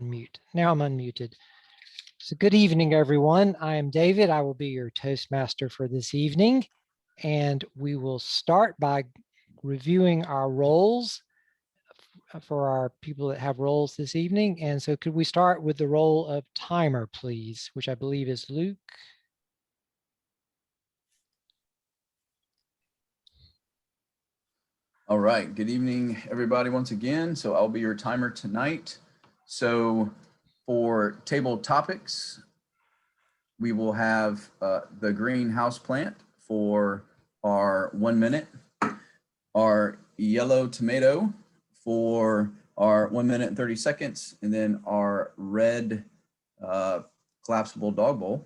Unmute. Now I'm unmuted. So good evening, everyone. I am David. I will be your Toastmaster for this evening. And we will start by reviewing our roles for our people that have roles this evening. And so could we start with the role of timer, please, which I believe is Luke. All right, good evening, everybody, once again. So I'll be your timer tonight. So for table topics, we will have the greenhouse plant for our 1 minute, our yellow tomato for our 1 minute and 30 seconds, and then our red collapsible dog bowl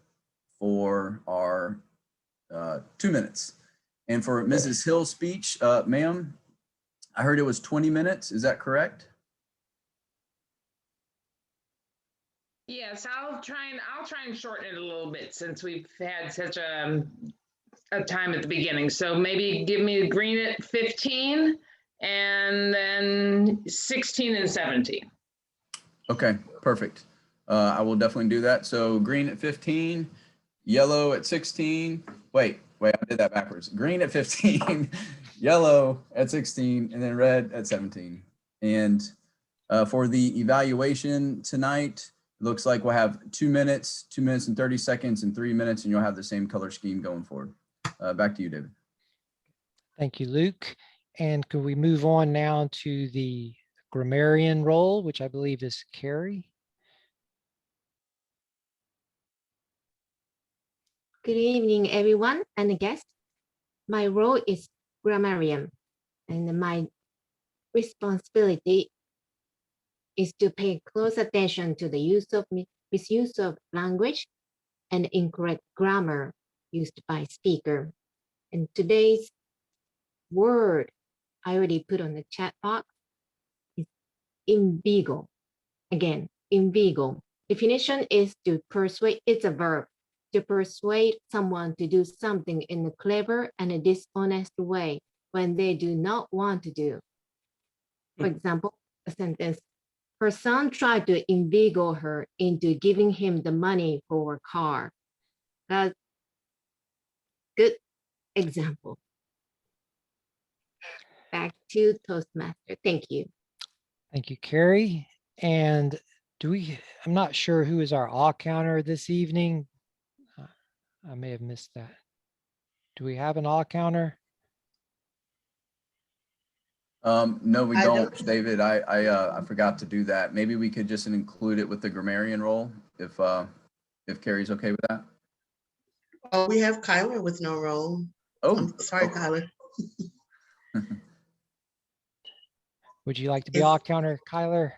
for our 2 minutes. And for Mrs. Hill's speech, ma'am, I heard it was 20 minutes. Is that correct? Yes, I'll try and shorten it a little bit since we've had such a time at the beginning. So maybe give me green at 15 and then 16 and 17. Okay, perfect. I will definitely do that. So green at 15, yellow at 16. Wait, I did that backwards. Green at 15, yellow at 16, and then red at 17. And for the evaluation tonight, it looks like we'll have 2 minutes, 2 minutes and 30 seconds, and 3 minutes, and you'll have the same color scheme going forward. Back to you, David. Thank you, Luke. And could we move on now to the grammarian role, which I believe is Carrie? Good evening, everyone and guests. My role is grammarian, and my responsibility is to pay close attention to the misuse of language and incorrect grammar used by speaker. And today's word I already put on the chat box is inveigle. Again, inveigle. Definition is to persuade. It's a verb. To persuade someone to do something in a clever and a dishonest way when they do not want to do. For example, a sentence, her son tried to inveigle her into giving him the money for a car. That's good example. Back to Toastmaster. Thank you. Thank you, Carrie. And I'm not sure who is our all counter this evening. I may have missed that. Do we have an all counter? No, we don't, David. I forgot to do that. Maybe we could just include it with the grammarian role if Carrie's okay with that. Oh, we have Kyler with no role. Oh, I'm sorry, okay. Kyler. Would you like to be all counter, Kyler?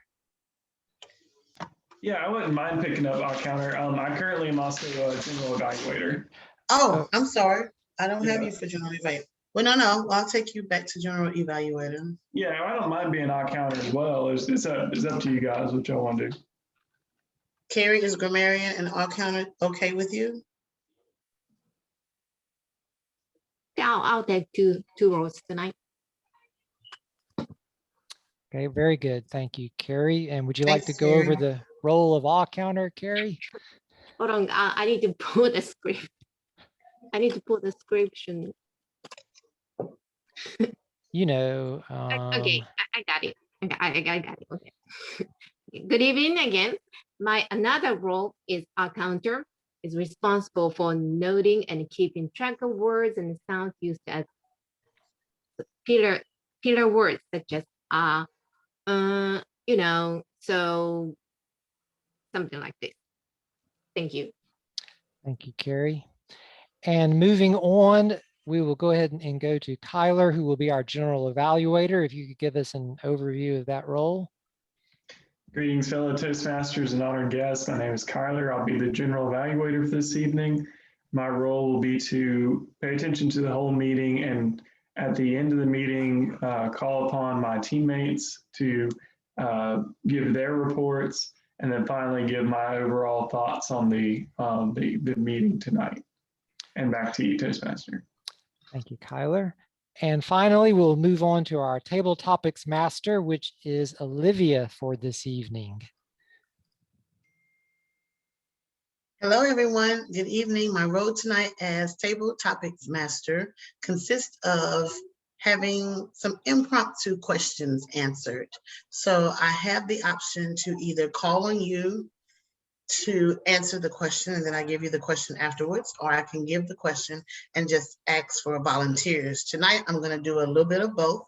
Yeah, I wouldn't mind picking up our counter. I currently am also a general evaluator. Oh, I'm sorry. I don't have you for general evaluator. Well, no, I'll take you back to general evaluator. Yeah, I don't mind being our counter as well. It's up to you guys what y'all want to do. Carrie, is grammarian and all counter okay with you? Yeah, I'll take two roles tonight. Okay, very good. Thank you, Carrie. And would you like Thanks, to go over Carrie. the role of all counter, Carrie? Hold on, I need to pull the script. I need to pull the description. You know. Okay, I got it. I got it. Okay. Good evening again. My another role is a counter. Is responsible for noting and keeping track of words and sounds used as pillar words such as you know, so something like this. Thank you. Thank you, Carrie. And moving on, we will go ahead and go to Kyler, who will be our general evaluator. If you could give us an overview of that role. Greetings, fellow Toastmasters and honored guests. My name is Kyler. I'll be the general evaluator for this evening. My role will be to pay attention to the whole meeting and at the end of the meeting, call upon my teammates to give their reports and then finally give my overall thoughts on the meeting tonight. And back to you, Toastmaster. Thank you, Kyler. And finally, we'll move on to our table topics master, which is Olivia for this evening. Hello, everyone. Good evening. My role tonight as Table Topics Master consists of having some impromptu questions answered. So I have the option to either call on you to answer the question and then I give you the question afterwards, or I can give the question and just ask for volunteers. Tonight, I'm going to do a little bit of both.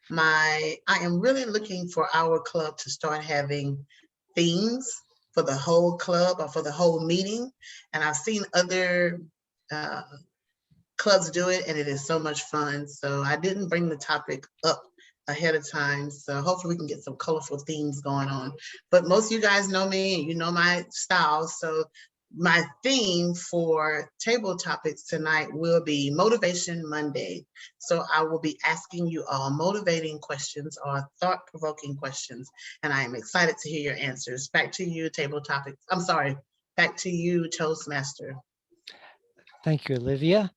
I am really looking for our club to start having themes for the whole club or for the whole meeting. And I've seen other clubs do it and it is so much fun. So I didn't bring the topic up ahead of time. So hopefully we can get some colorful themes going on. But most of you guys know me and you know my style. So my theme for table topics tonight will be Motivation Monday. So I will be asking you all motivating questions or thought-provoking questions. And I am excited to hear your answers. Back to you, table topics. I'm sorry, back to you, Toastmaster. Thank you, Olivia.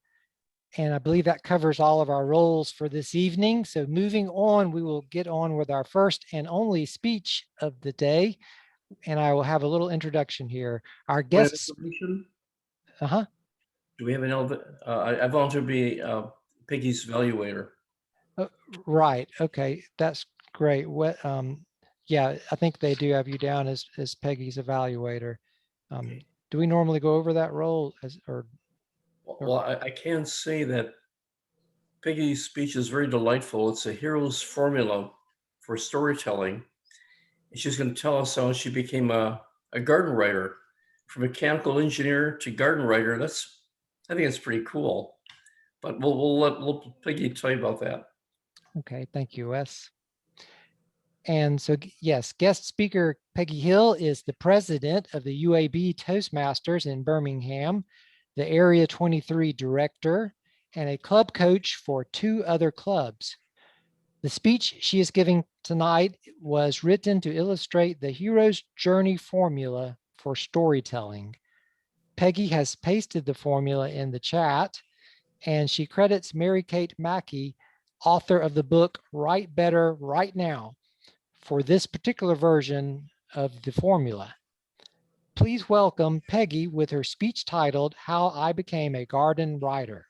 And I believe that covers all of our roles for this evening. So moving on, we will get on with our first and only speech of the day. And I will have a little introduction here. Our guests. Do we have an I volunteer to be Peggy's evaluator. Right. Okay. That's great. What? Yeah, I think they do have you down as Peggy's evaluator. Okay. Do we normally go over that role Well, I can say that Peggy's speech is very delightful. It's a hero's formula for storytelling. And she's going to tell us how she became a garden writer, from mechanical engineer to garden writer. I think it's pretty cool. But we'll let Peggy tell you about that. Okay, thank you, Wes. And so, yes, guest speaker Peggy Hill is the president of the UAB Toastmasters in Birmingham, the Area 23 director, and a club coach for 2 other clubs. The speech she is giving tonight was written to illustrate the hero's journey formula for storytelling. Peggy has pasted the formula in the chat, and she credits Mary Kate Mackey, author of the book Write Better Right Now, for this particular version of the formula. Please welcome Peggy with her speech titled How I Became a Garden Writer.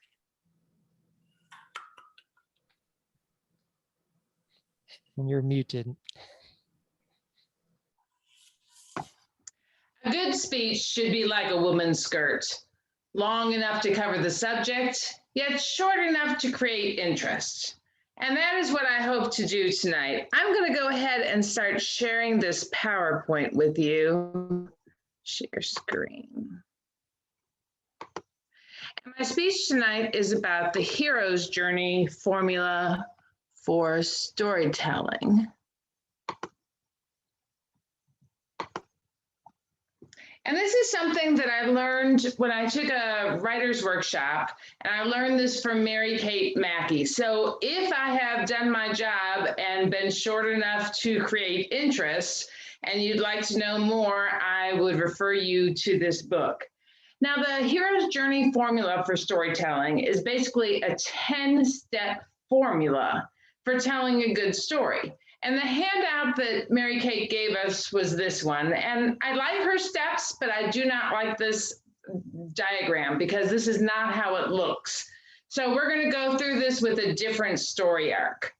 And you're muted. A good speech should be like a woman's skirt, long enough to cover the subject, yet short enough to create interest. And that is what I hope to do tonight. I'm going to go ahead and start sharing this PowerPoint with you. Share screen. And my speech tonight is about the hero's journey formula for storytelling. And this is something that I learned when I took a writer's workshop, and I learned this from Mary Kate Mackey. So if I have done my job and been short enough to create interest, and you'd like to know more, I would refer you to this book. Now, the hero's journey formula for storytelling is basically a 10-step formula for telling a good story. And the handout that Mary Kate gave us was this one. And I like her steps, but I do not like this diagram because this is not how it looks. So we're going to go through this with a different story arc.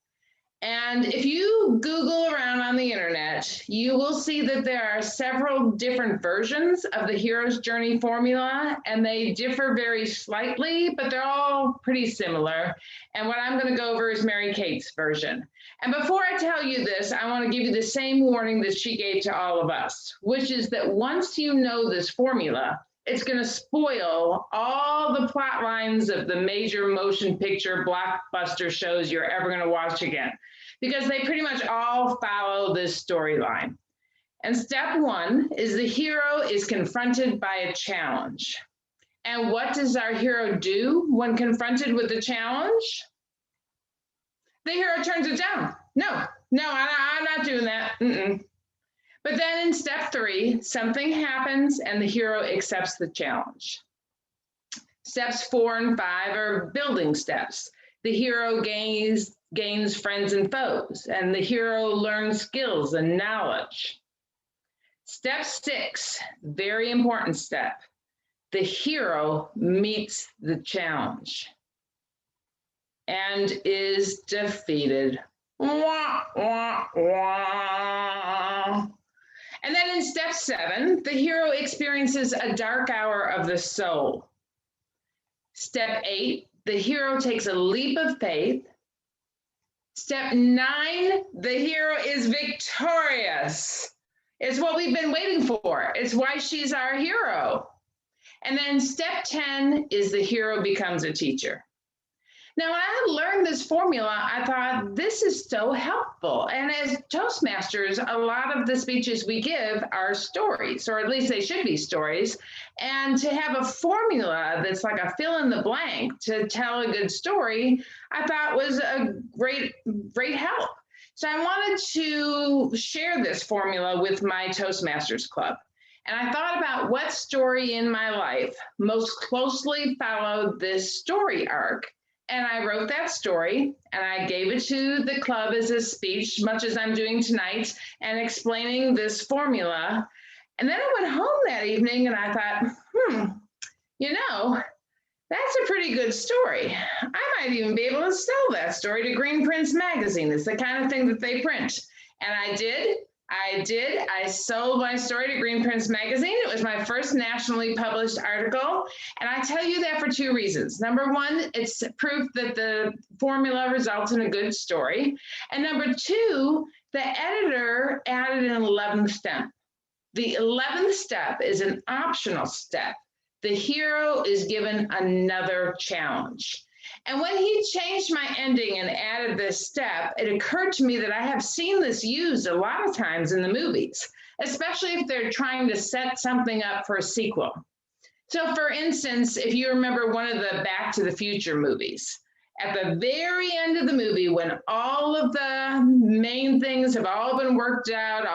And if you Google around on the internet, you will see that there are several different versions of the hero's journey formula, and they differ very slightly, but they're all pretty similar. And what I'm going to go over is Mary Kate's version. And before I tell you this, I want to give you the same warning that she gave to all of us, which is that once you know this formula, it's going to spoil all the plot lines of the major motion picture blockbuster shows you're ever going to watch again, because they pretty much all follow this storyline. And step 1 is the hero is confronted by a challenge. And what does our hero do when confronted with a challenge? The hero turns it down. No, I'm not doing that. But then in step 3, something happens and the hero accepts the challenge. Steps 4 and 5 are building steps. The hero gains friends and foes, and the hero learns skills and knowledge. Step 6, very important step. the hero meets the challenge and is defeated. Wah, wah, wah. And then in step 7, the hero experiences a dark hour of the soul. Step 8, the hero takes a leap of faith. Step 9, the hero is victorious. It's what we've been waiting for. It's why she's our hero. And then step 10 is the hero becomes a teacher. Now, when I learned this formula, I thought this is so helpful. And as Toastmasters, a lot of the speeches we give are stories, or at least they should be stories. And to have a formula that's like a fill in the blank to tell a good story, I thought was a great help. So I wanted to share this formula with my Toastmasters Club. And I thought about what story in my life most closely followed this story arc. And I wrote that story and I gave it to the club as a speech, much as I'm doing tonight, and explaining this formula. And then I went home that evening and I thought, you know, that's a pretty good story. I might even be able to sell that story to Green Prince magazine. It's the kind of thing that they print. And I did. I sold my story to Green Prince magazine. It was my first nationally published article. And I tell you that for 2 reasons. Number 1, it's proof that the formula results in a good story. And number 2, the editor added an 11th step. The 11th step is an optional step. The hero is given another challenge. And when he changed my ending and added this step, it occurred to me that I have seen this used a lot of times in the movies, especially if they're trying to set something up for a sequel. So for instance, if you remember one of the Back to the Future movies, at the very end of the movie, when all of the main things have all been worked out,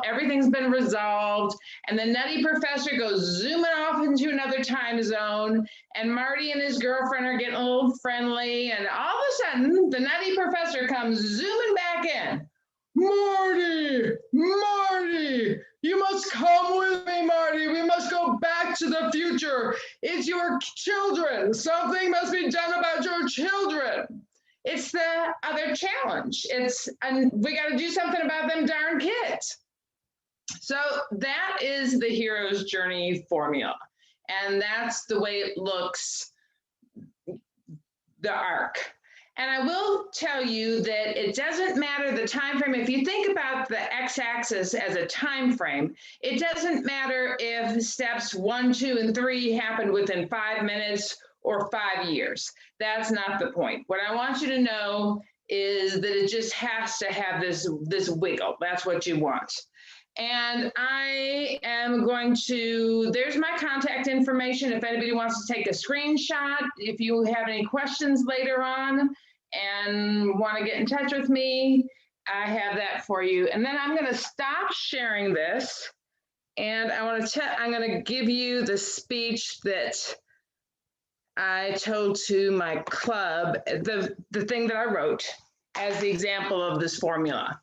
everything's been resolved, and the nutty professor goes zooming off into another time zone, and Marty and his girlfriend are getting a little friendly, and all of a sudden, the nutty professor comes zooming back in. Marty, you must come with me, Marty. We must go back to the future. It's your children. Something must be done about your children. It's the other challenge. We got to do something about them darn kids. So that is the hero's journey formula. And that's the way it looks, the arc. And I will tell you that it doesn't matter the time frame. If you think about the x-axis as a time frame, it doesn't matter if steps 1, 2, and 3 happened within 5 minutes or 5 years. That's not the point. What I want you to know is that it just has to have this wiggle. That's what you want. And I am going to, there's my contact information if anybody wants to take a screenshot, if you have any questions later on and want to get in touch with me, I have that for you. And then I'm going to stop sharing this and I'm going to give you the speech that I told to my club, the thing that I wrote as the example of this formula.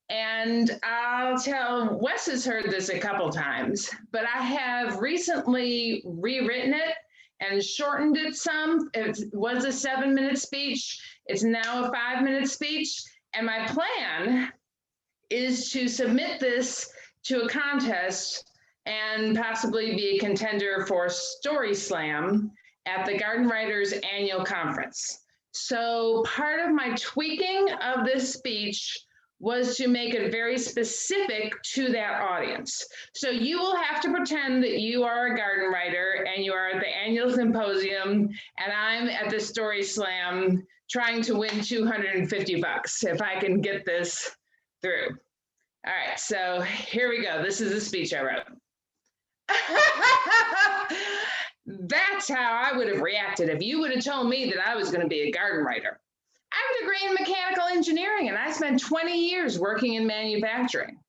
And I'll tell, Wes has heard this a couple times, but I have recently rewritten it and shortened it some. It was a 7-minute speech. It's now a 5-minute speech. And my plan is to submit this to a contest and possibly be a contender for Story Slam at the Garden Writers Annual Conference. So part of my tweaking of this speech was to make it very specific to that audience. So you will have to pretend that you are a garden writer and you are at the annual symposium and I'm at the Story Slam trying to win $250 if I can get this through. All right, so here we go. This is the speech I wrote. That's how I would have reacted if you would have told me that I was going to be a garden writer. I have a degree in mechanical engineering and I spent 20 years working in manufacturing.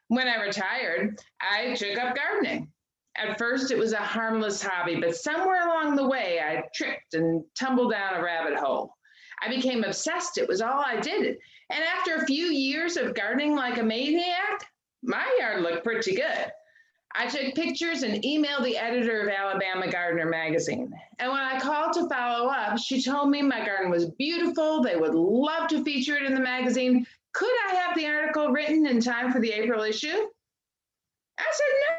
When I retired, I took up gardening. At first, it was a harmless hobby, but somewhere along the way, I tripped and tumbled down a rabbit hole. I became obsessed. It was all I did. And after a few years of gardening like a maniac, my yard looked pretty good. I took pictures and emailed the editor of Alabama Gardener magazine. And when I called to follow up, she told me my garden was beautiful. They would love to feature it in the magazine. Could I have the article written in time for the April issue? I said no.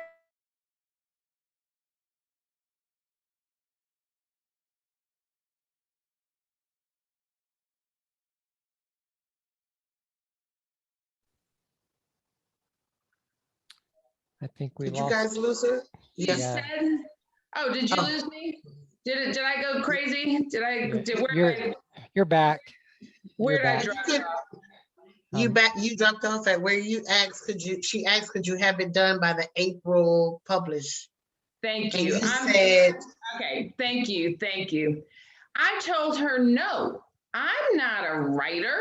I think we Did you lost. guys lose her? She Yes. Yeah. said, oh, did you Oh. lose me? Did I go crazy? Did I, Yeah, you're back. where did I back. drop You off? Um, you dropped off at where you asked, she asked, could you have it done by the April publish? Thank And you. you I'm- said, Okay, thank you, thank you. I told her, no, I'm not a writer.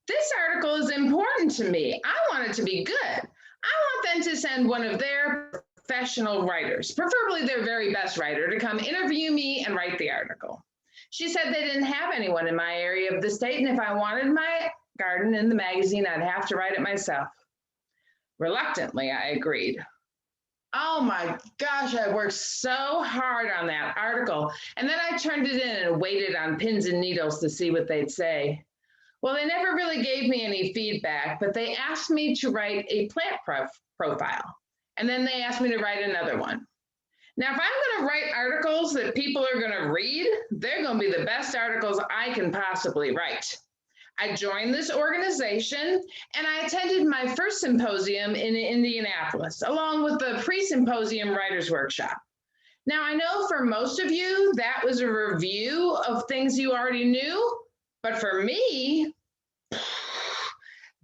This article is important to me. I want it to be good. I want them to send one of their professional writers, preferably their very best writer, to come interview me and write the article. She said they didn't have anyone in my area of the state, and if I wanted my garden in the magazine, I'd have to write it myself. Reluctantly, I agreed. Oh my gosh, I worked so hard on that article. And then I turned it in and waited on pins and needles to see what they'd say. Well, they never really gave me any feedback, but they asked me to write a plant profile. And then they asked me to write another one. Now, if I'm going to write articles that people are going to read, they're going to be the best articles I can possibly write. I joined this organization and I attended my first symposium in Indianapolis, along with the pre-symposium writers workshop. Now, I know for most of you, that was a review of things you already knew, but for me,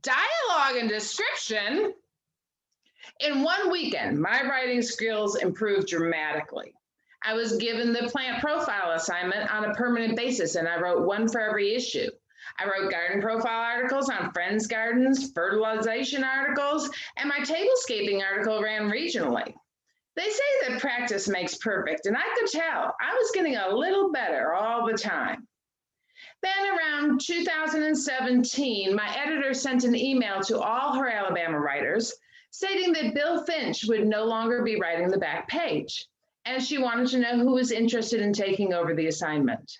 dialogue and description, in one weekend, my writing skills improved dramatically. I was given the plant profile assignment on a permanent basis, and I wrote one for every issue. I wrote garden profile articles on friends' gardens, fertilization articles, and my tablescaping article ran regionally. They say that practice makes perfect, and I could tell I was getting a little better all the time. Then around 2017, my editor sent an email to all her Alabama writers stating that Bill Finch would no longer be writing the back page, and she wanted to know who was interested in taking over the assignment.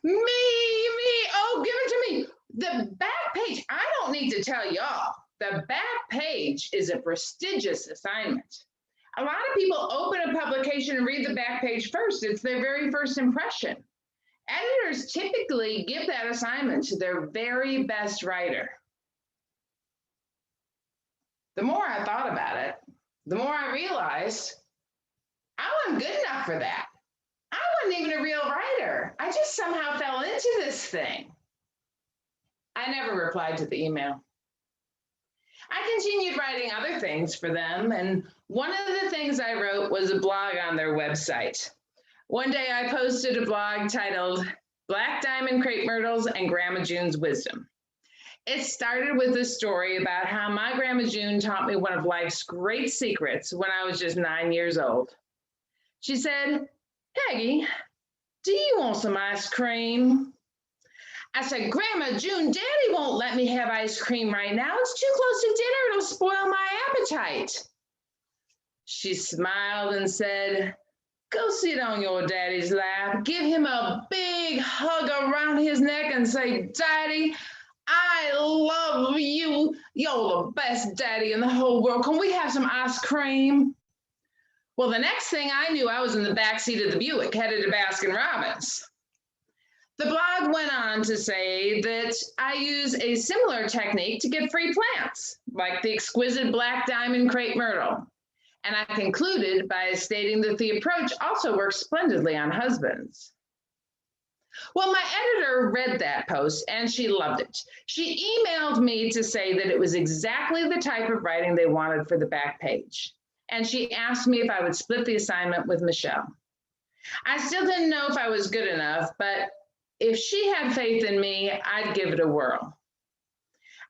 Me, oh, give it to me. The back page, I don't need to tell y'all, the back page is a prestigious assignment. A lot of people open a publication and read the back page first. It's their very first impression. Editors typically give that assignment to their very best writer. The more I thought about it, the more I realized I wasn't good enough for that. I wasn't even a real writer. I just somehow fell into this thing. I never replied to the email. I continued writing other things for them, and one of the things I wrote was a blog on their website. One day I posted a blog titled Black Diamond Crepe Myrtles and Grandma June's Wisdom. It started with a story about how my Grandma June taught me one of life's great secrets when I was just 9 years old. She said, "Peggy, do you want some ice cream?" I said, "Grandma June, Daddy won't let me have ice cream right now. It's too close to dinner. It'll spoil my appetite." She smiled and said, "Go sit on your daddy's lap. Give him a big hug around his neck and say, 'Daddy, I love you. You're the best daddy in the whole world. Can we have some ice cream?'" Well, the next thing I knew, I was in the backseat of the Buick headed to Baskin-Robbins. The blog went on to say that I use a similar technique to get free plants, like the exquisite black diamond crepe myrtle. And I concluded by stating that the approach also works splendidly on husbands. Well, my editor read that post and she loved it. She emailed me to say that it was exactly the type of writing they wanted for the back page. And she asked me if I would split the assignment with Michelle. I still didn't know if I was good enough, but if she had faith in me, I'd give it a whirl.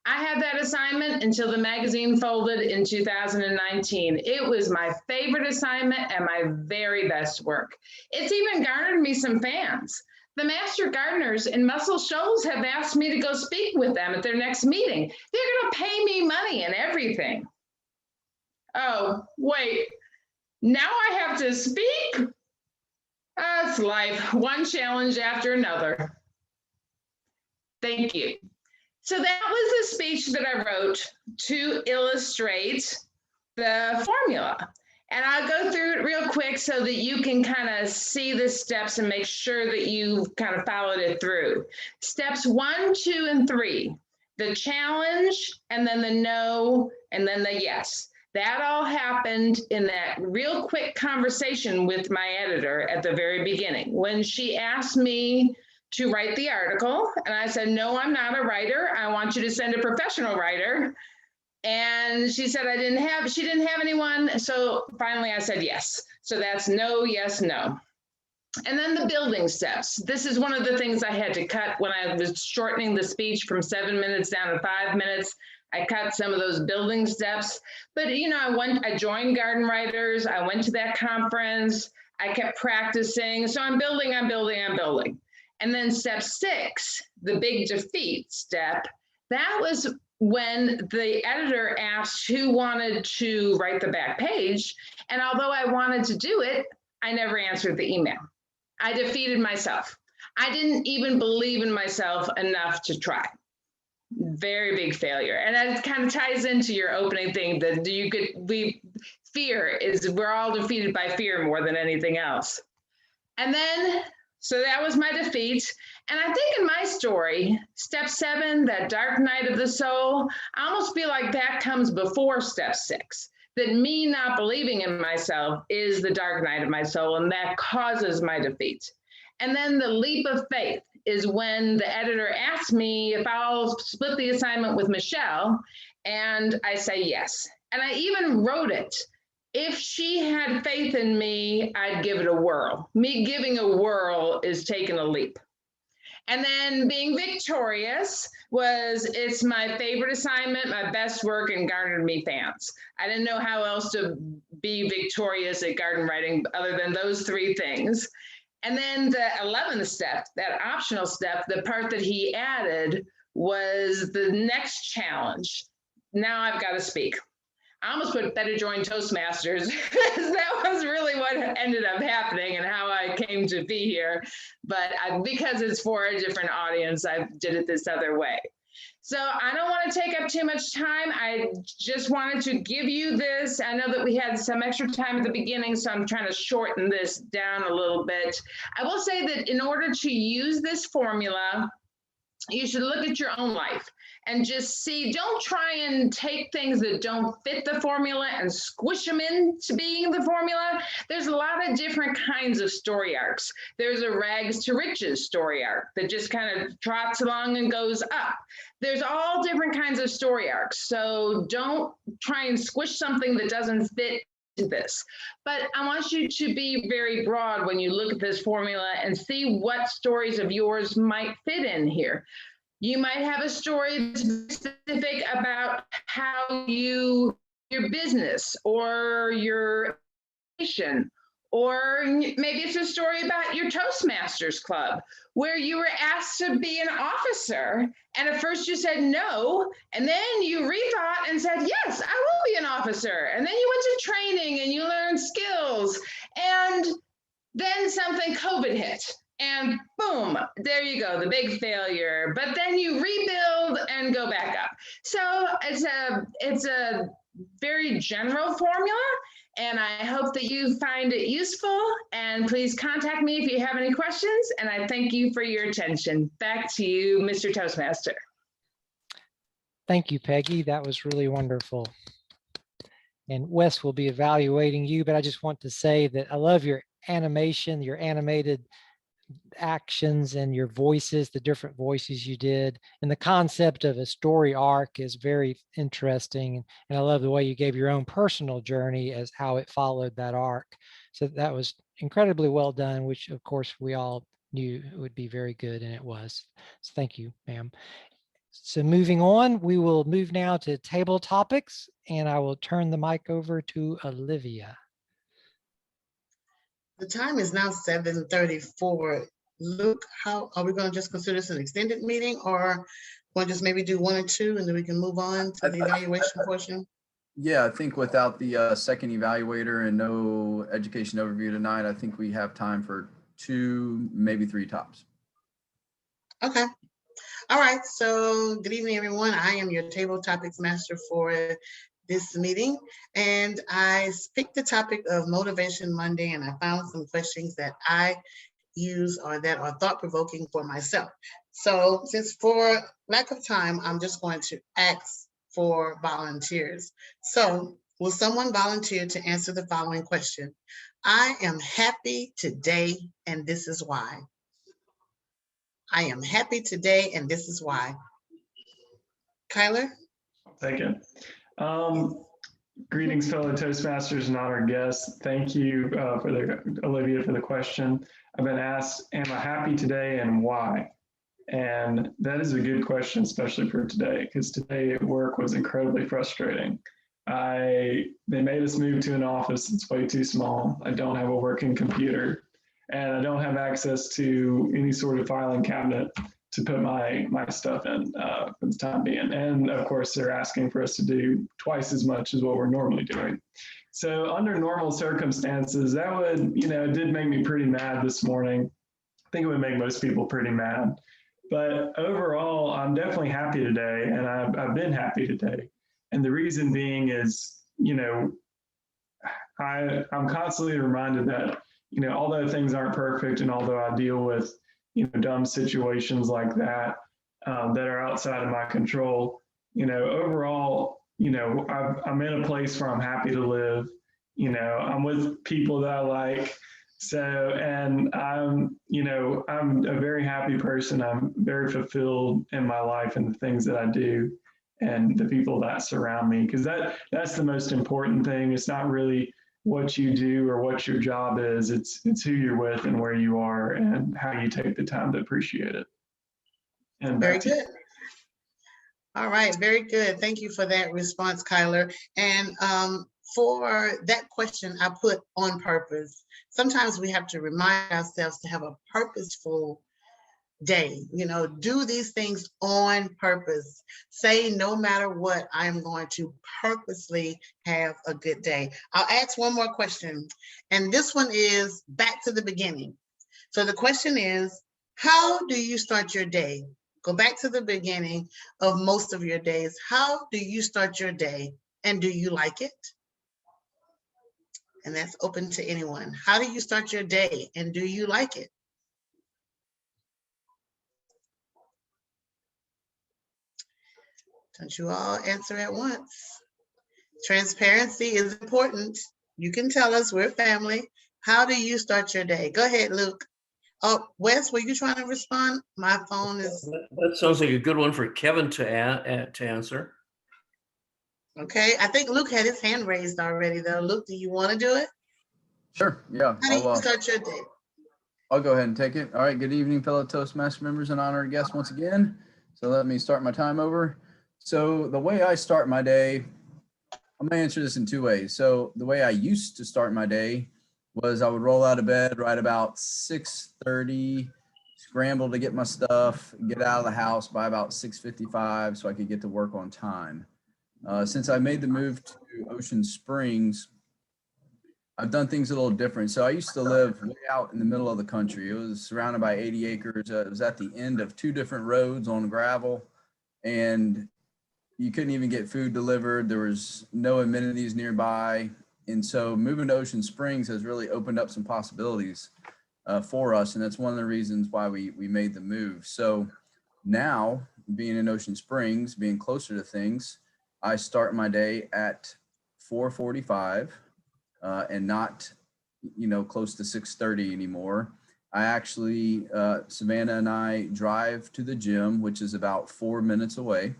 I had that assignment until the magazine folded in 2019. It was my favorite assignment and my very best work. It's even garnered me some fans. The master gardeners in Muscle Shoals have asked me to go speak with them at their next meeting. They're going to pay me money and everything. Oh, wait, Now I have to speak. That's life, one challenge after another. Thank you. So that was the speech that I wrote to illustrate the formula. And I'll go through it real quick so that you can kind of see the steps and make sure that you've kind of followed it through. Steps 1, 2, and 3, the challenge, and then the no, and then the yes. That all happened in that real quick conversation with my editor at the very beginning when she asked me to write the article. And I said, no, I'm not a writer. I want you to send a professional writer. And she said she didn't have anyone. So finally I said yes. So that's no, yes, no. And then the building steps. This is one of the things I had to cut when I was shortening the speech from 7 minutes down to 5 minutes. I cut some of those building steps, but you know, I joined Garden Writers. I went to that conference. I kept practicing. So I'm building. And then step 6, the big defeat step, that was when the editor asked who wanted to write the back page. And although I wanted to do it, I never answered the email. I defeated myself. I didn't even believe in myself enough to try. Very big failure. And that kind of ties into your opening thing that we're all defeated by fear more than anything else. And then, so that was my defeat. And I think in my story, step 7, that dark night of the soul, I almost feel like that comes before step 6. That me not believing in myself is the dark night of my soul, and that causes my defeat. And then the leap of faith is when the editor asked me if I'll split the assignment with Michelle, and I say yes. And I even wrote it. If she had faith in me, I'd give it a whirl. Me giving a whirl is taking a leap. And then being victorious it's my favorite assignment, my best work, and garnered me fans. I didn't know how else to be victorious at garden writing other than those 3 things. And then the 11th step, that optional step, the part that he added was the next challenge. Now I've got to speak. I almost put better join Toastmasters. That was really what ended up happening and how I came to be here. But because it's for a different audience, I did it this other way. So I don't want to take up too much time. I just wanted to give you this. I know that we had some extra time at the beginning, so I'm trying to shorten this down a little bit. I will say that in order to use this formula, you should look at your own life and just see, don't try and take things that don't fit the formula and squish them into being the formula. There's a lot of different kinds of story arcs. There's a rags to riches story arc that just kind of trots along and goes up. There's all different kinds of story arcs. So don't try and squish something that doesn't fit to this. But I want you to be very broad when you look at this formula and see what stories of yours might fit in here. You might have a story specific about how your business or your education, or maybe it's a story about your Toastmasters Club, where you were asked to be an officer, and at first you said no, and then you rethought and said, yes, I will be an officer. And then you went to training and you learned skills, and then COVID hit. And boom, there you go, the big failure. But then you rebuild and go back up. So it's a very general formula, and I hope that you find it useful. And please contact me if you have any questions. And I thank you for your attention. Back to you, Mr. Toastmaster. Thank you, Peggy. That was really wonderful. And Wes will be evaluating you, but I just want to say that I love your animation, your animated actions and your voices, the different voices you did. And the concept of a story arc is very interesting. And I love the way you gave your own personal journey as how it followed that arc. So that was incredibly well done, which of course we all knew it would be very good, and it was. So thank you, ma'am. So moving on, we will move now to table topics, and I will turn the mic over to Olivia. The time is now 7:34. Luke, how are we going to just consider this an extended meeting, or want to just maybe do 1 or 2 and then we can move on to the evaluation portion? Yeah, I think without the second evaluator and no education overview tonight, I think we have time for 2, maybe 3 tops. Okay. All right. So good evening, everyone. I am your table topics master for this meeting. And I picked the topic of Motivation Monday, and I found some questions that I use or that are thought-provoking for myself. So since for lack of time, I'm just going to ask for volunteers. So will someone volunteer to answer the following question? I am happy today, and this is why. I am happy today, and this is why. Kyler? I'll take it. Greetings, fellow Toastmasters and honored guests. Thank you Olivia, for the question. I've been asked, am I happy today and why? And that is a good question, especially for today, because today at work was incredibly frustrating. They made us move to an office that's way too small. I don't have a working computer, and I don't have access to any sort of filing cabinet to put my stuff in for the time being. And of course, they're asking for us to do twice as much as what we're normally doing. So under normal circumstances, that would, it did make me pretty mad this morning. I think it would make most people pretty mad. But overall, I'm definitely happy today, and I've been happy today. And the reason being is, I'm constantly reminded that, although things aren't perfect, and although I deal with dumb situations like that that are outside of my control, overall, I'm in a place where I'm happy to live. I'm with people that I like. So, and I'm a very happy person. I'm very fulfilled in my life and the things that I do and the people that surround me, because that's the most important thing. It's not really what you do or what your job is. It's who you're with and where you are and how you take the time to appreciate it. And very good. All right, very good. Thank you for that response, Kyler. And for that question, I put on purpose. Sometimes we have to remind ourselves to have a purposeful day, do these things on purpose. Say, no matter what, I'm going to purposely have a good day. I'll ask one more question, and this one is back to the beginning. So the question is, how do you start your day? Go back to the beginning of most of your days. How do you start your day, and do you like it? And that's open to anyone. How do you start your day, and do you like it? Don't you all answer at once? Transparency is important. You can tell us, we're family. How do you start your day? Go ahead, Luke. Oh, Wes, were you trying to respond? My phone is. That sounds like a good one for Kevin to answer. Okay, I think Luke had his hand raised already, though. Luke, do you want to do it? Sure, yeah. How do you start your day? I'll go ahead and take it. All right, good evening, fellow Toastmaster members and honored guests once again. So let me start my time over. So the way I start my day, I'm gonna answer this in 2 ways. So the way I used to start my day was I would roll out of bed right about 6:30, scramble to get my stuff, get out of the house by about 6:55 so I could get to work on time. Since I made the move to Ocean Springs, I've done things a little different. So I used to live way out in the middle of the country. It was surrounded by 80 acres. It was at the end of 2 different roads on gravel, and you couldn't even get food delivered. There was no amenities nearby. And so moving to Ocean Springs has really opened up some possibilities for us. And that's one of the reasons why we made the move. So now, being in Ocean Springs, being closer to things, I start my day at 4:45 and not, close to 6:30 anymore. I actually, Savannah and I drive to the gym, which is about 4 minutes away,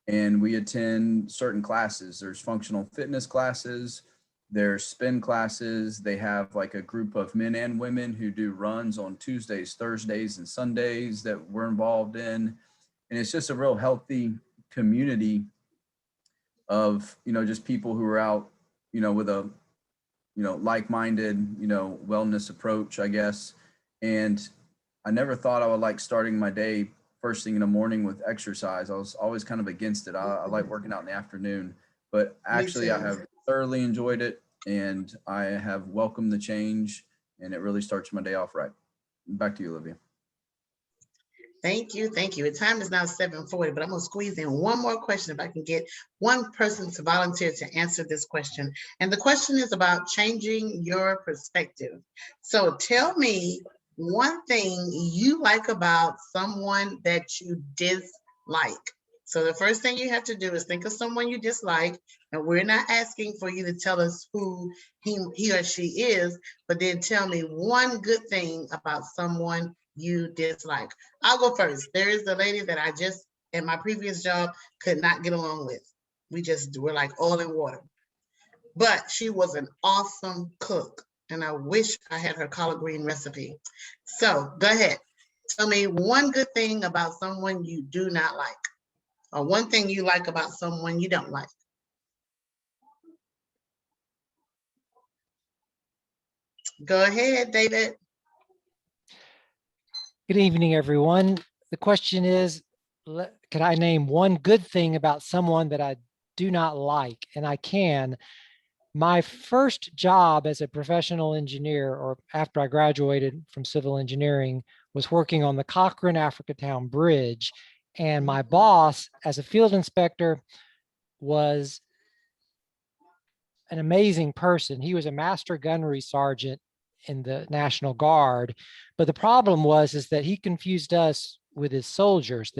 and we attend certain classes. There's functional fitness classes, there's spin classes. They have like a group of men and women who do runs on Tuesdays, Thursdays, and Sundays that we're involved in. And it's just a real healthy community of, just people who are out, with a, like-minded, wellness approach, I guess. And I never thought I would like starting my day first thing in the morning with exercise. I was always kind of against it. I like working out in the afternoon, but actually I too. have thoroughly enjoyed it, and I have welcomed the change, and it really starts my day off right. Back to you, Olivia. Thank you, thank you. The time is now 7:40, but I'm gonna squeeze in one more question if I can get one person to volunteer to answer this question. And the question is about changing your perspective. So tell me one thing you like about someone that you dislike. So the first thing you have to do is think of someone you dislike, and we're not asking for you to tell us who he or she is, but then tell me one good thing about someone you dislike. I'll go first. There is the lady that I just, in my previous job, could not get along with. We just were like oil and water. But she was an awesome cook, and I wish I had her collard green recipe. So go ahead. Tell me one good thing about someone you do not like, or one thing you like about someone you don't like. Go ahead, David. Good evening, everyone. The question is, could I name one good thing about someone that I do not like? And I can. My first job as a professional engineer, or after I graduated from civil engineering, was working on the Cochrane Africatown Bridge. And my boss, as a field inspector, was an amazing person. He was a master gunnery sergeant in the National Guard. But the problem is that he confused us with his soldiers,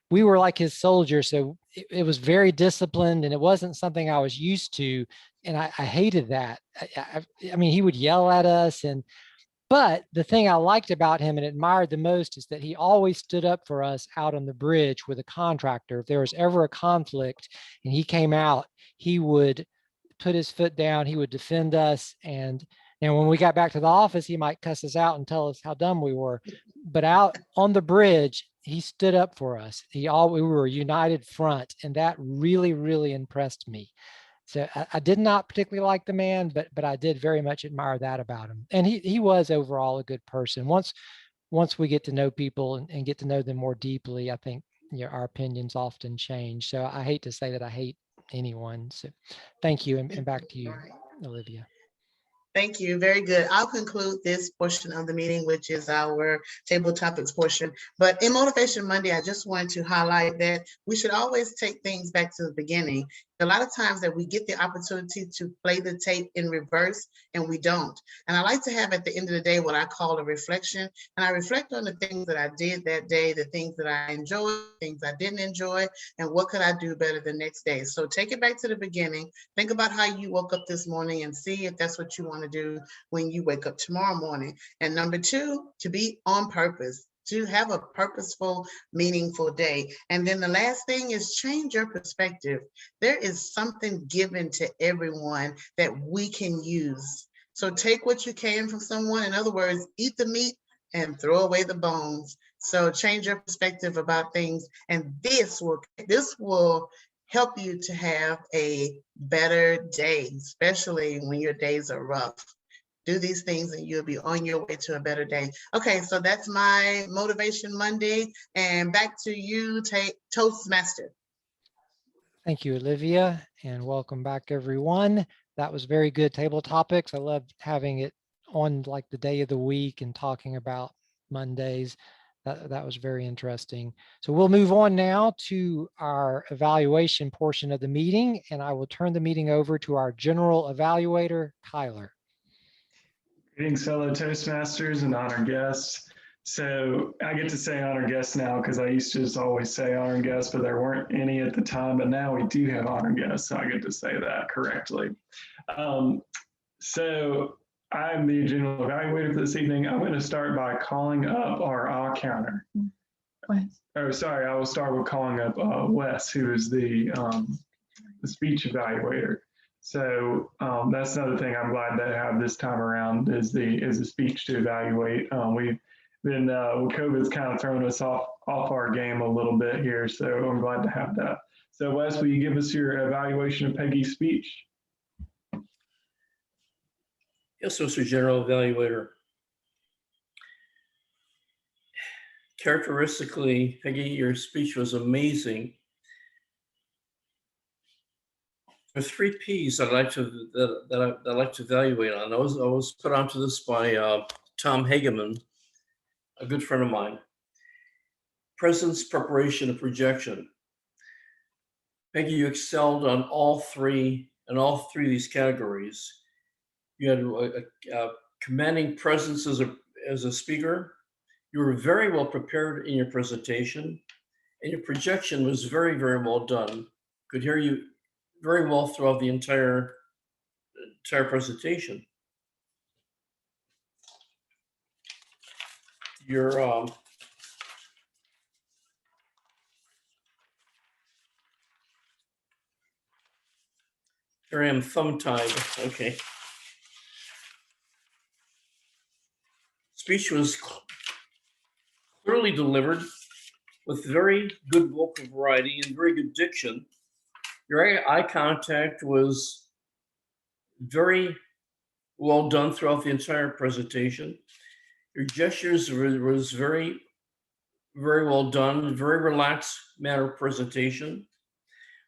we were like his soldiers. So it was very disciplined, and it wasn't something I was used to. And I hated that. I mean, he would yell at us, but the thing I liked about him and admired the most is that he always stood up for us out on the bridge with a contractor. If there was ever a conflict and he came out, he would put his foot down, he would defend us. And now when we got back to the office, he might cuss us out and tell us how dumb we were. But out on the bridge, he stood up for us. We were a united front, and that really, really impressed me. So I did not particularly like the man, but I did very much admire that about him. And he was overall a good person. Once we get to know people and get to know them more deeply, I think our opinions often change. So I hate to say that I hate anyone. So thank you, and back to you, Olivia. Thank you. Very good. I'll conclude this portion of the meeting, which is our table topics portion. But in Motivation Monday, I just wanted to highlight that we should always take things back to the beginning. A lot of times that we get the opportunity to play the tape in reverse, and we don't. And I like to have at the end of the day what I call a reflection. And I reflect on the things that I did that day, the things that I enjoyed, things I didn't enjoy, and what could I do better the next day. So take it back to the beginning. Think about how you woke up this morning and see if that's what you want to do when you wake up tomorrow morning. And number two, to be on purpose, to have a purposeful, meaningful day. And then the last thing is change your perspective. There is something given to everyone that we can use. So take what you can from someone. In other words, eat the meat and throw away the bones. So change your perspective about things. And this will help you to have a better day, especially when your days are rough. Do these things and you'll be on your way to a better day. Okay, so that's my Motivation Monday. And back to you, Toastmaster. Thank you, Olivia, and welcome back, everyone. That was very good table topics. I loved having it on like the day of the week and talking about Mondays. That was very interesting. So we'll move on now to our evaluation portion of the meeting, and I will turn the meeting over to our general evaluator, Kyler. Greetings, fellow Toastmasters and honored guests. So I get to say honored guests now because I used to just always say honored guests, but there weren't any at the time. But now we do have honored guests, so I get to say that correctly. So I'm the general evaluator for this evening. I'm going to start by calling up our awe counter. Oh, sorry, I will start with calling up Wes, who is the speech evaluator. So that's another thing I'm glad to have this time around is the speech to evaluate. We've been COVID's kind of thrown us off our game a little bit here, so I'm glad to have that. So Wes, will you give us your evaluation of Peggy's speech? Yes, Mr. General Evaluator. Characteristically, Peggy, your speech was amazing. There are 3 P's that I like to evaluate on. I was put onto this by Tom Hageman, a good friend of mine. Presence, preparation, and projection. Peggy, you excelled on all three of these categories. You had a commanding presence as a speaker. You were very well prepared in your presentation, and your projection was very, very well done. Could hear you very well throughout the entire presentation. Your here I am thumb tied. Okay. Speech was clearly delivered with very good vocal variety and very good diction. Your eye contact was very well done throughout the entire presentation. Your gestures was very, very well done, very relaxed manner of presentation.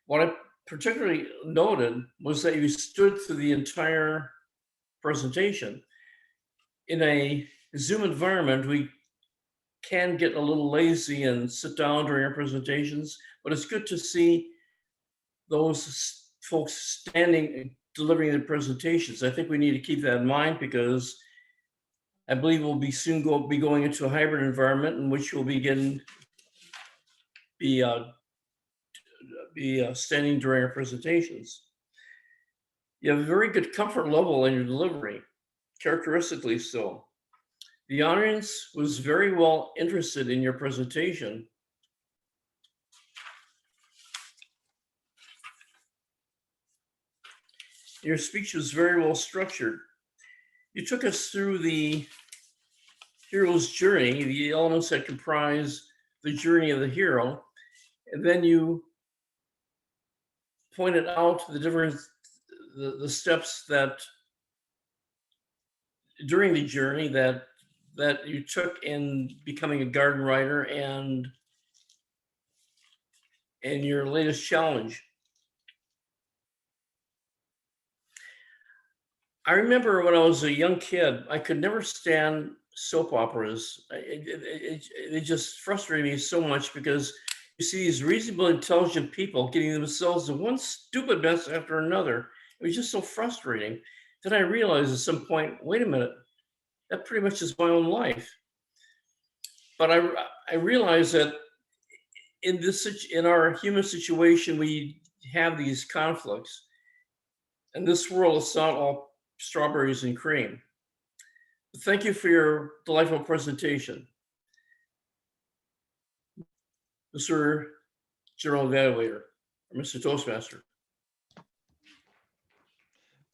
What I particularly noted was that you stood through the entire presentation. In a Zoom environment, we can get a little lazy and sit down during our presentations, but it's good to see those folks standing and delivering their presentations. I think we need to keep that in mind because I believe we'll be going into a hybrid environment in which we'll be standing during our presentations. You have a very good comfort level in your delivery, characteristically so. The audience was very well interested in your presentation. Your speech was very well structured. You took us through the hero's journey, the elements that comprise the journey of the hero, and then you pointed out the steps that during the journey that you took in becoming a garden writer and your latest challenge. I remember when I was a young kid, I could never stand soap operas. It just frustrated me so much because you see these reasonable, intelligent people getting themselves in one stupid mess after another. It was just so frustrating. Then I realized at some point, wait a minute, that pretty much is my own life. But I realized that in our human situation, we have these conflicts. In this world, it's not all strawberries and cream. Thank you for your delightful presentation, Mr. General Evaluator, or Mr. Toastmaster.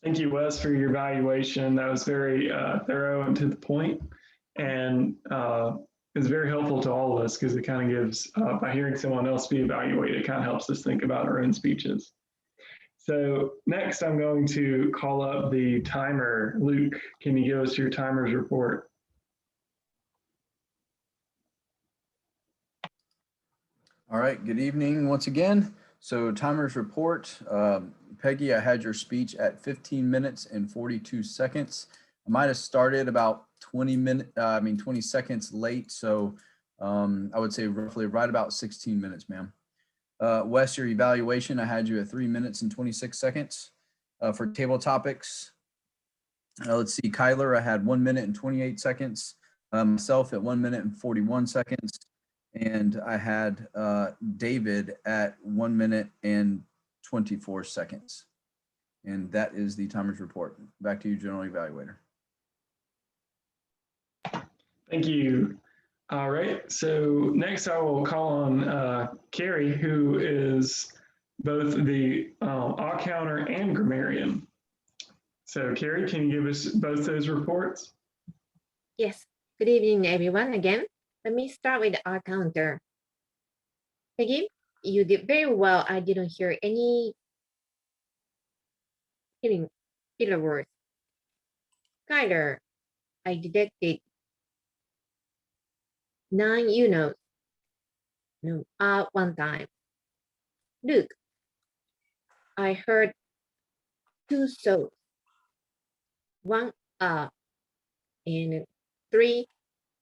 Thank you, Wes, for your evaluation. That was very thorough and to the point, and it's very helpful to all of us because it kind of gives, by hearing someone else be evaluated, it kind of helps us think about our own speeches. So next, I'm going to call up the timer. Luke, can you give us your timer's report? All right, good evening once again. So timer's report, Peggy, I had your speech at 15 minutes and 42 seconds. I might have started about 20 seconds late. So I would say roughly right about 16 minutes, ma'am. Wes, your evaluation, I had you at 3 minutes and 26 seconds. For table topics, let's see, Kyler, I had 1 minute and 28 seconds. Myself at 1 minute and 41 seconds. And I had David at 1 minute and 24 seconds. And that is the timer's report. Back to you, General Evaluator. Thank you. All right, so next I will call on Carrie, who is both the odd counter and grammarian. So Carrie, can you give us both those reports? Yes. Good evening, everyone. Again, let me start with the odd counter. Peggy, you did very well. I didn't hear any filler words. Kyler, I detected 9 you-knows. No, one time. Luke, I heard 2 souls, 1 up, and 3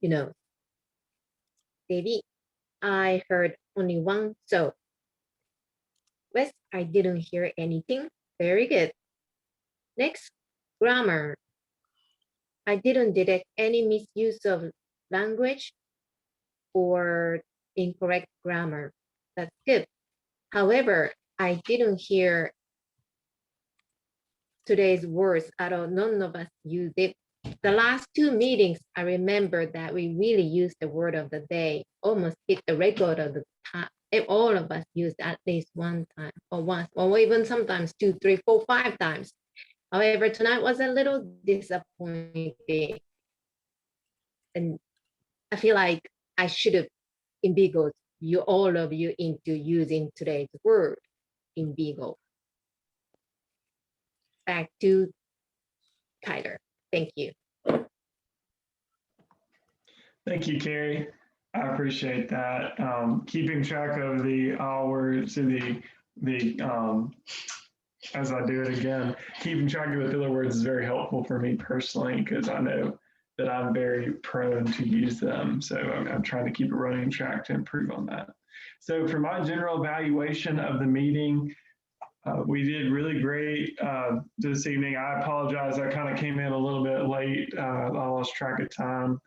nose. David, I heard only 1 soul. West, I didn't hear anything. Very good. Next, grammar. I didn't detect any misuse of language or incorrect grammar. That's good. However, I didn't hear today's words at all. None of us used it. The last 2 meetings, I remember that we really used the word of the day, almost hit the record of the time. If all of us used at least 1 time or once, or even sometimes 2, 3, 4, 5 times. However, tonight was a little disappointing. And I feel like I should have inveigled you, all of you, into using today's word, inveigle. Back to Kyler. Thank you. Thank you, Carrie. I appreciate that. Keeping track of the hours and as I do it again, keeping track of the filler words is very helpful for me personally, because I know that I'm very prone to use them. So I'm trying to keep a running track to improve on that. So for my general evaluation of the meeting, we did really great this evening. I apologize, I kind of came in a little bit late. I lost track of time.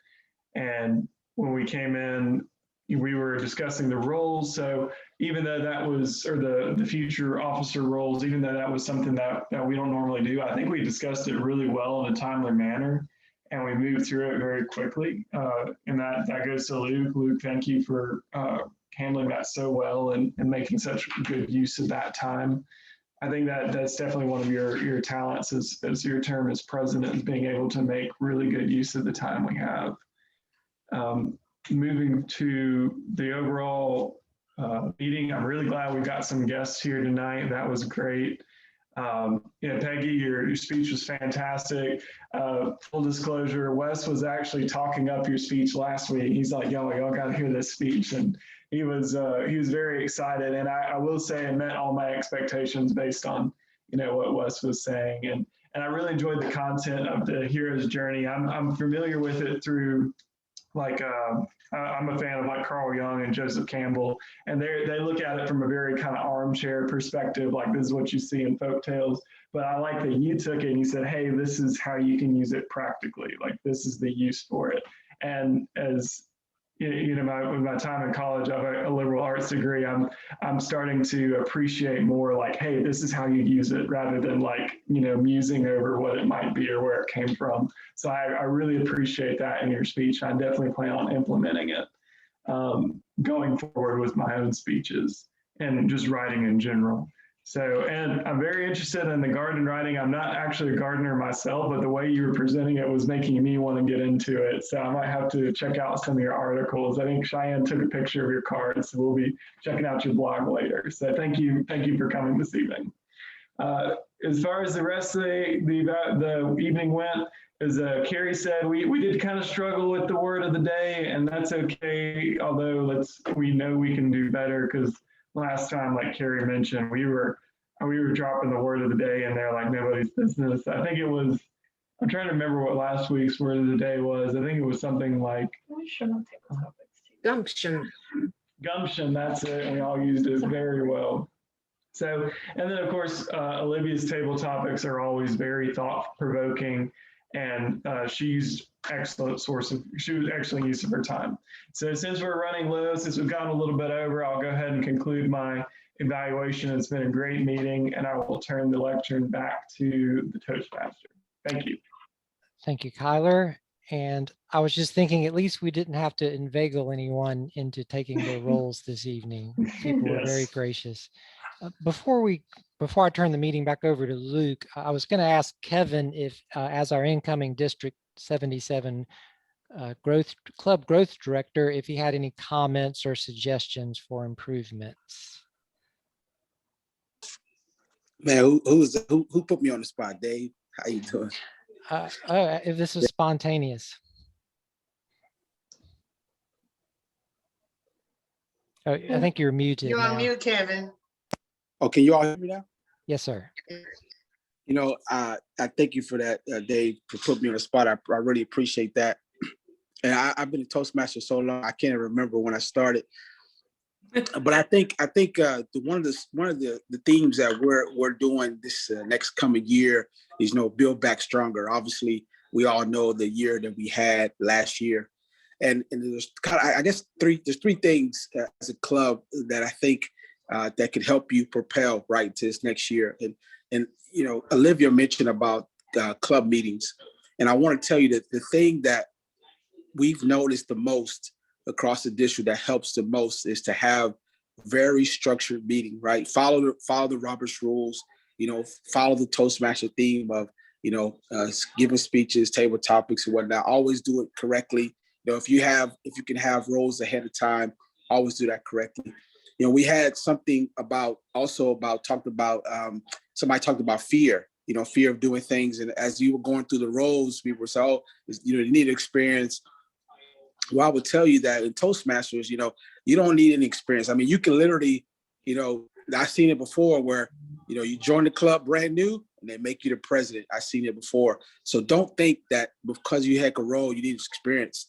And when we came in, we were discussing the roles. So even though that was, or the future officer roles, even though that was something that we don't normally do, I think we discussed it really well in a timely manner, and we moved through it very quickly. And that goes to Luke. Luke, thank you for handling that so well and making such good use of that time. I think that's definitely one of your talents as your term as president, is being able to make really good use of the time we have. Moving to the overall meeting, I'm really glad we got some guests here tonight. That was great. Peggy, your speech was fantastic. Full disclosure, Wes was actually talking up your speech last week. He's like, y'all got to hear this speech. And he was very excited. And I will say it met all my expectations based on, what Wes was saying. And I really enjoyed the content of the hero's journey. I'm familiar with it through, I'm a fan of like Carl Jung and Joseph Campbell, and they look at it from a very kind of armchair perspective, like this is what you see in folk tales. But I like that you took it and you said, hey, this is how you can use it practically. Like this is the use for it. And as with my time in college, I have a liberal arts degree. I'm starting to appreciate more like, hey, this is how you use it, rather than like, musing over what it might be or where it came from. So I really appreciate that in your speech. I definitely plan on implementing it going forward with my own speeches and just writing in general. So, and I'm very interested in the garden writing. I'm not actually a gardener myself, but the way you were presenting it was making me want to get into it. So I might have to check out some of your articles. I think Cheyenne took a picture of your cards, so we'll be checking out your blog later. So thank you for coming this evening. As far as the rest of the evening went, as Carrie said, we did kind of struggle with the word of the day, and that's okay. Although we know we can do better, because last time, like Carrie mentioned, we were dropping the word of the day and they're like nobody's business. I think it was, I'm trying to remember what last week's word of the day was. I think it was something like Gumption. Gumption, that's it. And we all used it very well. So, and then of course, Olivia's table topics are always very thought-provoking, and she was excellent use of her time. So since we're running low, since we've gone a little bit over, I'll go ahead and conclude my evaluation. It's been a great meeting, and I will turn the lectern back to the Toastmaster. Thank you. Thank you, Kyler. And I was just thinking, at least we didn't have to inveigle anyone into taking their roles this evening. People were very gracious. Before I turn the meeting back over to Luke, I was going to ask Kevin if, as our incoming District 77 Club Growth Director, if he had any comments or suggestions for improvements. Man, who put me on the spot, Dave? How you doing? If this is spontaneous. Oh, I think you're muted. You're on now. mute, Kevin. Oh, can you all hear me now? Yes, sir. I thank you for that, Dave, for putting me on the spot. I really appreciate that. And I've been a Toastmaster so long, I can't even remember when I started. But I think one of the themes that we're doing this next coming year is build back stronger. Obviously, we all know the year that we had last year, and there's I guess there's three things as a club that I think that could help you propel right to this next year. And Olivia mentioned about club meetings, and I want to tell you that the thing that we've noticed the most across the district that helps the most is to have very structured meeting, right? Follow the Robert's rules, follow the Toastmaster theme of, giving speeches, table topics and whatnot. Always do it correctly. If you can have roles ahead of time, always do that correctly. We had something talked about somebody talked about fear, fear of doing things. And as you were going through the roles, people were saying, oh, you need experience. Well, I would tell you that in Toastmasters, you don't need any experience. I mean, you can literally, I've seen it before where, you join the club brand new and they make you the president. I've seen it before. So don't think that because you had a role, you need experience.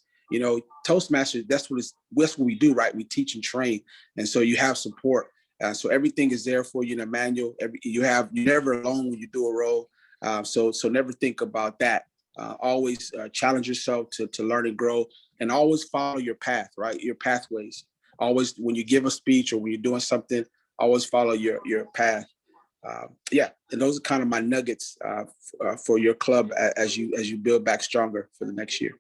Toastmasters, that's what we do, right? We teach and train. And so you have support. So everything is there for you in a manual. You're never alone when you do a role. So never think about that. Always challenge yourself to learn and grow, and always follow your path, right? Your pathways. Always, when you give a speech or when you're doing something, always follow your path. And those are kind of my nuggets for your club as you build back stronger for the next year.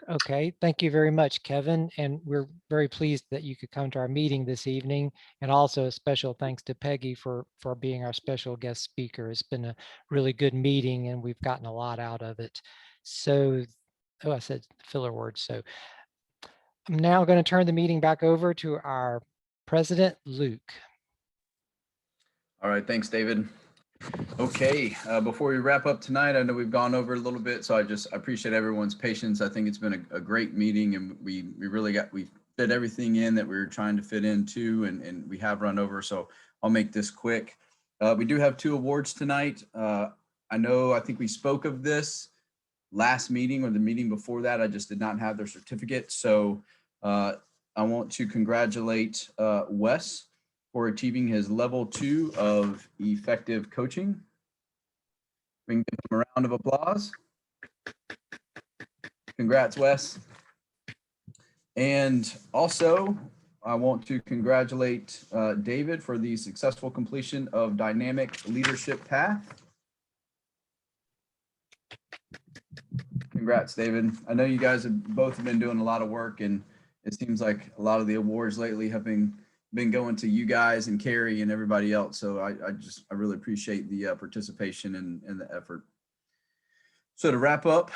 Okay, thank you very much, Kevin. And we're very pleased that you could come to our meeting this evening. And also a special thanks to Peggy for being our special guest speaker. It's been a really good meeting and we've gotten a lot out of it. So, I said filler words. So I'm now going to turn the meeting back over to our president, Luke. All right, thanks, David. Okay, before we wrap up tonight, I know we've gone over a little bit, so I appreciate everyone's patience. I think it's been a great meeting, and we fit everything in that we were trying to fit into, and we have run over, so I'll make this quick. We do have 2 awards tonight. I think we spoke of this last meeting or the meeting before that. I just did not have their certificate, so I want to congratulate Wes for achieving his level 2 of effective coaching. We can give him a round of applause. Congrats, Wes. And also, I want to congratulate David for the successful completion of Dynamic Leadership Path. Congrats, David. I know you guys have both been doing a lot of work, and it seems like a lot of the awards lately have been going to you guys and Carrie and everybody else. So I really appreciate the participation and the effort. So to wrap up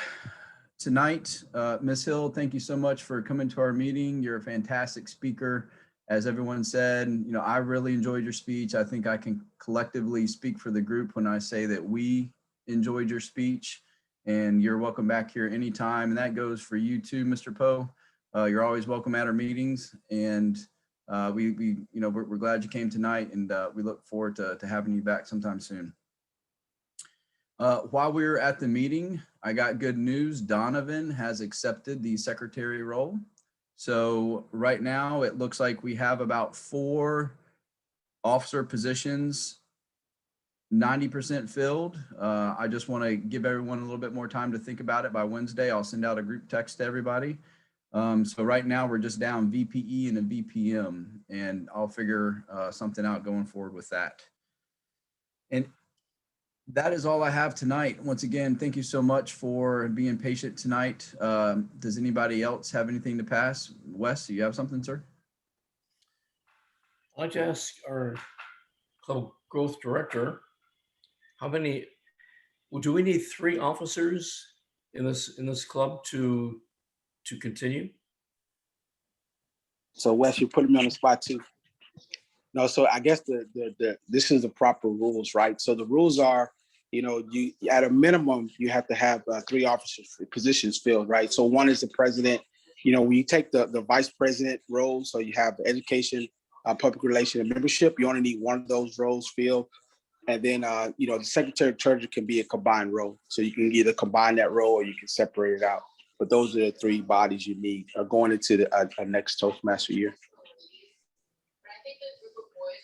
tonight, Ms. Hill, thank you so much for coming to our meeting. You're a fantastic speaker. As everyone said, I really enjoyed your speech. I think I can collectively speak for the group when I say that we enjoyed your speech, and you're welcome back here anytime. And that goes for you too, Mr. Poe. You're always welcome at our meetings, and we're glad you came tonight, and we look forward to having you back sometime soon. While we were at the meeting, I got good news. Donovan has accepted the secretary role. So right now it looks like we have about 4 officer positions 90% filled. I just want to give everyone a little bit more time to think about it. By Wednesday, I'll send out a group text to everybody. So right now we're just down VPE and a VPM, and I'll figure something out going forward with that. And that is all I have tonight. Once again, thank you so much for being patient tonight. Does anybody else have anything to pass? Wes, do you have something, sir? I'd like to ask our club growth director, do we need 3 officers in this club to continue? So Wes, you're putting me on the spot too. No, so I guess this is the proper rules, right? So the rules are, you at a minimum you have to have 3 officers positions filled, right? So one is the president. When you take the vice president role, so you have the education, public relation, and membership, you only need one of those roles filled. And then, the secretary treasurer can be a combined role. So you can either combine that role or you can separate it out. But those are the 3 bodies you need going into the next Toastmaster year.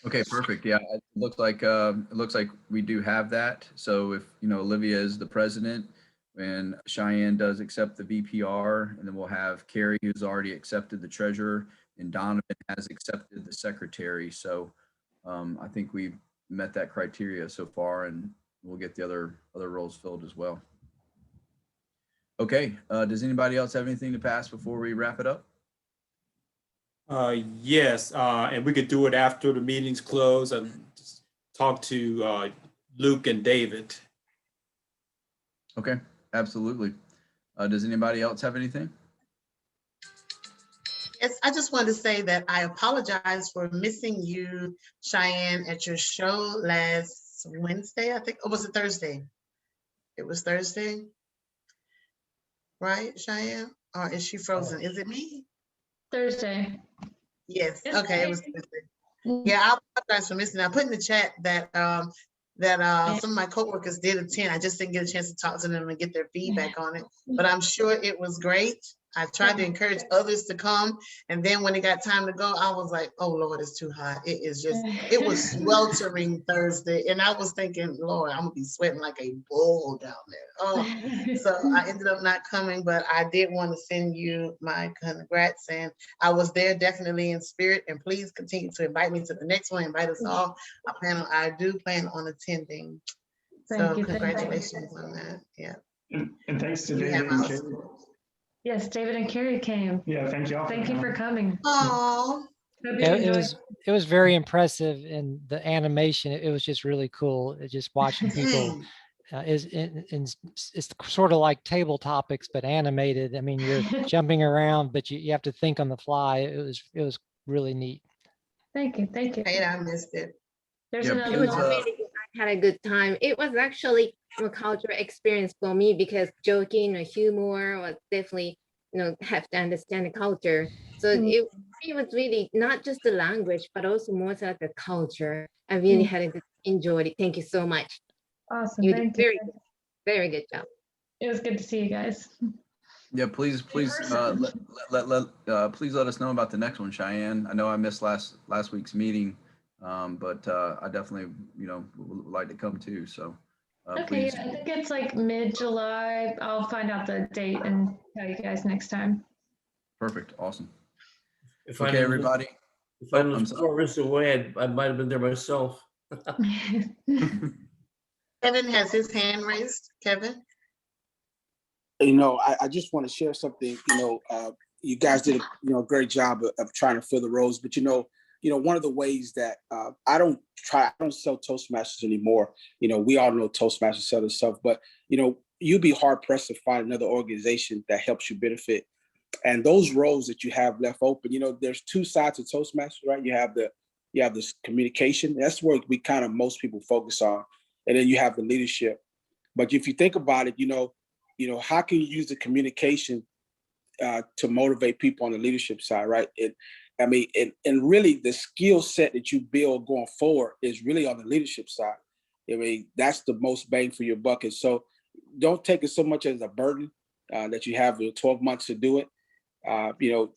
Okay, perfect. Yeah, it looks like we do have that. So if Olivia is the president, and Cheyenne does accept the VPR, and then we'll have Carrie, who's already accepted the treasurer, and Donovan has accepted the secretary. So I think we've met that criteria so far, and we'll get the other roles filled as well. Okay, does anybody else have anything to pass before we wrap it up? Yes, and we could do it after the meetings close and just talk to Luke and David. Okay, absolutely. Does anybody else have anything? Yes, I just wanted to say that I apologize for missing you, Cheyenne, at your show last Wednesday, I think. Or was it Thursday? It was Thursday, right, Cheyenne? Or is she frozen? Is it me? Thursday. Yes, Yes, okay, it was Thursday. Thursday. Yeah, I apologize for missing. I put in the chat that some of my coworkers did attend. I just didn't get a chance to talk to them and get their feedback on it, but I'm sure it was great. I tried to encourage others to come, and then when it got time to go, I was like, oh Lord, it's too hot. It was sweltering Thursday, and I was thinking, Lord, I'm gonna be sweating like a bull down there. Oh, so I ended up not coming, but I did want to send you my congrats, and I was there definitely in spirit, and please continue to invite me to the next one. Invite us all. I do plan on attending. Thank So you. congratulations on that. Yeah. And thanks to You David have and my- Carrie. Yes, David and Carrie came. Yeah, thank you all. Thank you for coming. Oh, Hope you It enjoyed. was very impressive, and the animation, it was just really cool. Just watching people it's sort of like table topics, but animated. I mean, you're jumping around, but you have to think on the fly. It was really neat. Thank you. Thank you. I missed it. There's Yeah, another It was please, one. really good. I had a good time. It was actually a cultural experience for me because joking or humor was definitely, have to understand the culture. So Mm. it was really not just the language, but also more so the culture. I really enjoyed it. Thank you so much. Awesome. You did Thank you. very, very good job. It was good to see you guys. Yeah, please please let us know about the next one, Cheyenne. I know I missed last week's meeting, but I definitely would like to come too. So Okay, please. I think it's like mid-July. I'll find out the date and tell you guys next time. Perfect. Awesome. If I Okay, lived- everybody. If I I'm lived sorry. 4 hours away, I might have been there myself. Kevin has his hand raised. Kevin? I just want to share something. You guys did a great job of trying to fill the roles, but one of the ways that I don't sell Toastmasters anymore. We all know Toastmasters sell stuff, but you'd be hard pressed to find another organization that helps you benefit. And those roles that you have left open, there's 2 sides of Toastmasters, right? You have this communication. That's where we kind of most people focus on, and then you have the leadership. But if you think about it, how can you use the communication to motivate people on the leadership side, right? And really the skill set that you build going forward is really on the leadership side. That's the most bang for your buck. And so don't take it so much as a burden that you have 12 months to do it.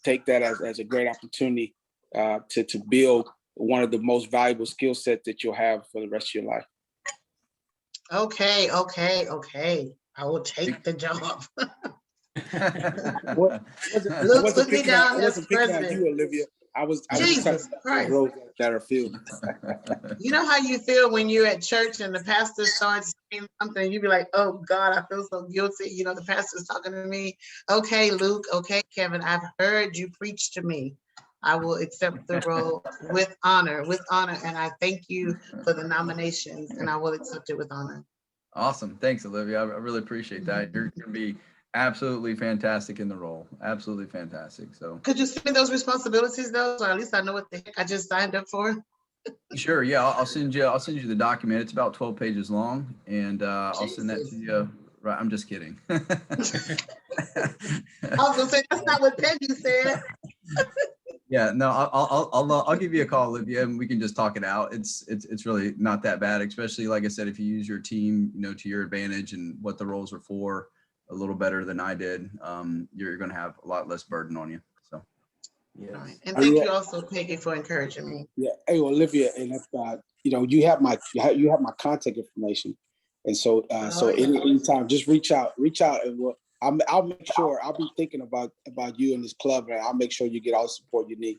Take that as a great opportunity to build one of the most valuable skill sets that you'll have for the rest of your life. Okay. I will take the job. Look, put me down I as wasn't picking on president. you, Olivia. I was Jesus just talking Christ. about roles that are filled. You know how you feel when you're at church and the pastor starts saying something, you be like, oh God, I feel so guilty. The pastor's talking to me. Okay, Luke. Okay, Kevin, I've heard you preach to me. I will accept the role with honor. And I thank you for the nominations, and I will accept it with honor. Awesome. Thanks, Olivia. I really appreciate that. You're going to be absolutely fantastic in the role. Absolutely fantastic. So could you send me those responsibilities though, so at least I know what the heck I just signed up for? Sure. Yeah, I'll send you the document. It's about 12 pages long, and I'll send that to you. Right. I'm just kidding. I was gonna say that's not what Peggy said. Yeah, no, I'll give you a call, Olivia, and we can just talk it out. It's really not that bad, especially like I said, if you use your team, to your advantage and what the roles are for a little better than I did, you're going to have a lot less burden on you. So, All right. Yes. And thank you also, Peggy, for encouraging me. Yeah. Hey, Olivia, and if you have my contact information, and so Oh, yeah. anytime, just reach out, and I'll make sure. I'll be thinking about you and this club, and I'll make sure you get all the support you need.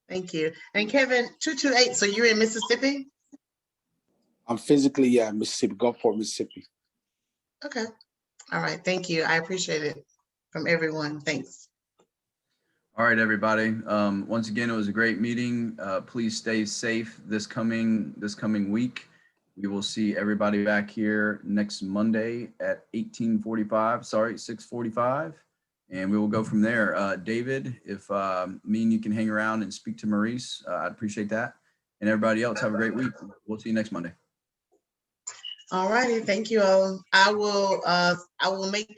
Thank you. And Kevin, 228, so you're in Mississippi? I'm physically, Mississippi, Gulfport, Mississippi. Okay. All right. Thank you. I appreciate it from everyone. Thanks. all right, everybody. Once again, it was a great meeting. Please stay safe this coming week. We will see everybody back here next Monday at 6:45, and we will go from there. David, if me and you can hang around and speak to Maurice, I'd appreciate that. And everybody else, have a great week. We'll see you next Monday. All righty. Thank you all. I will make